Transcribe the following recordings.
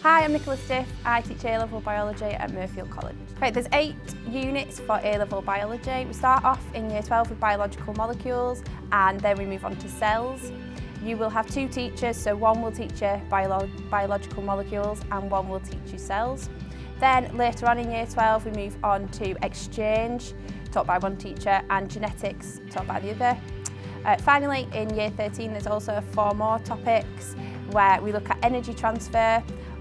Hi, I'm Nicola Stiff. I teach Alevel Biology at Alevel College. Right, there's 8 units for Alevel Biology. We start off in Year 12 with biological molecules and then we move on to cells. You will have 2 teachers, so one will teach you biological molecules and one will teach you cells. Then later on in Year 12 we move on to exchange, taught by one teacher, and genetics, taught by the other. Finally, in Year 13 there's also 4 more topics where we look at energy transfer,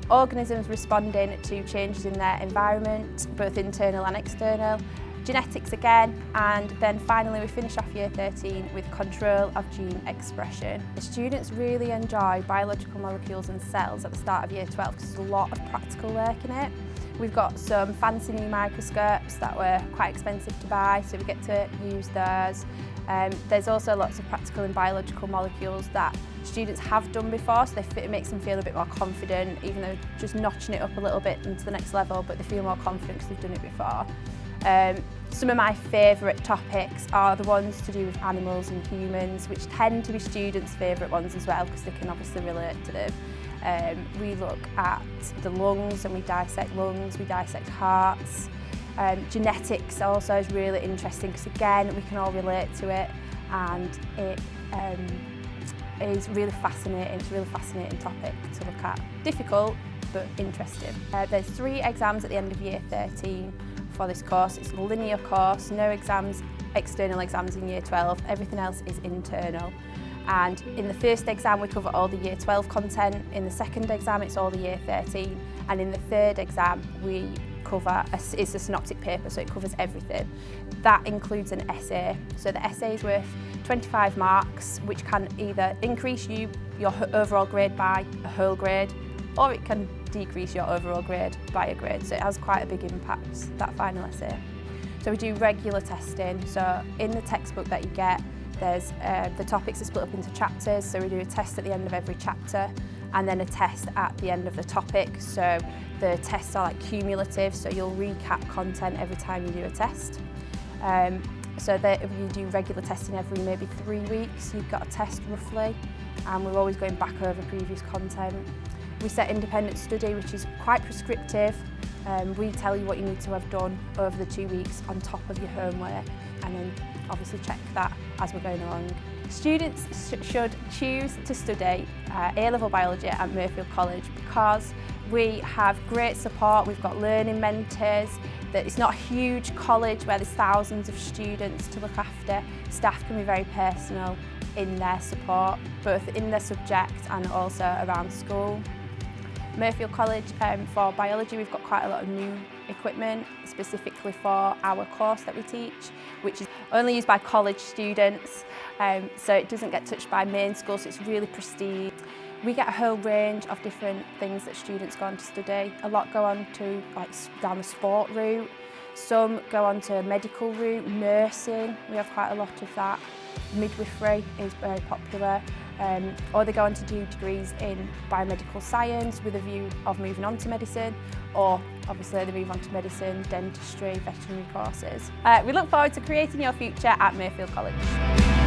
organisms responding to changes in their environment, both internal and external, genetics again, and then finally we finish off Year 13 with control of gene expression. The students really enjoy biological molecules and cells at the start of Year 12 because there's a lot of practical work in it. We've got some fancy new microscopes that were quite expensive to buy, so we get to use those. There's also lots of practical and biological molecules that students have done before, so it makes them feel a bit more confident, even though just notching it up a little bit into the next level, but they feel more confident because they've done it before. Some of my favourite topics are the ones to do with animals and humans, which tend to be students' favourite ones as well, because they can obviously relate to them. We look at the lungs and we dissect lungs, we dissect hearts. Genetics also is really interesting because again we can all relate to it, and it is really fascinating. It's a really fascinating topic to look at. Difficult but interesting. There's 3 exams at the end of Year 13 for this course. It's a linear course, no exams, external exams in Year 12, everything else is internal. And in the first exam we cover all the Year 12 content, in the second exam it's all the Year 13, and in the third exam we cover, it's a synoptic paper, so it covers everything. That includes an essay. So the essay is worth 25 marks, which can either increase your overall grade by a whole grade, or it can decrease your overall grade by a grade. So it has quite a big impact, that final essay. So we do regular testing. So in the textbook that you get, there's the topics are split up into chapters. So we do a test at the end of every chapter, and then a test at the end of the topic. So the tests are like cumulative, so you'll recap content every time you do a test. So that you do regular testing every maybe 3 weeks, you've got a test roughly, and we're always going back over previous content. We set independent study, which is quite prescriptive. We tell you what you need to have done over the 2 weeks on top of your homework, and then obviously check that as we're going along. Students should choose to study A-level biology at Alevel College because we have great support. We've got learning mentors. That it's not a huge college where there's thousands of students to look after. Staff can be very personal in their support, both in their subject and also around school. Alevel College, for biology, we've got quite a lot of new equipment specifically for our course that we teach, which is only used by college students, so it doesn't get touched by main school, so it's really prestige. We get a whole range of different things that students go on to study. A lot go on to down the sport route, some go on to medical route, nursing, we have quite a lot of that. Midwifery is very popular, or they go on to do degrees in biomedical science with a view of moving on to medicine, or obviously they move on to medicine, dentistry, veterinary courses. We look forward to creating your future at Alevel College.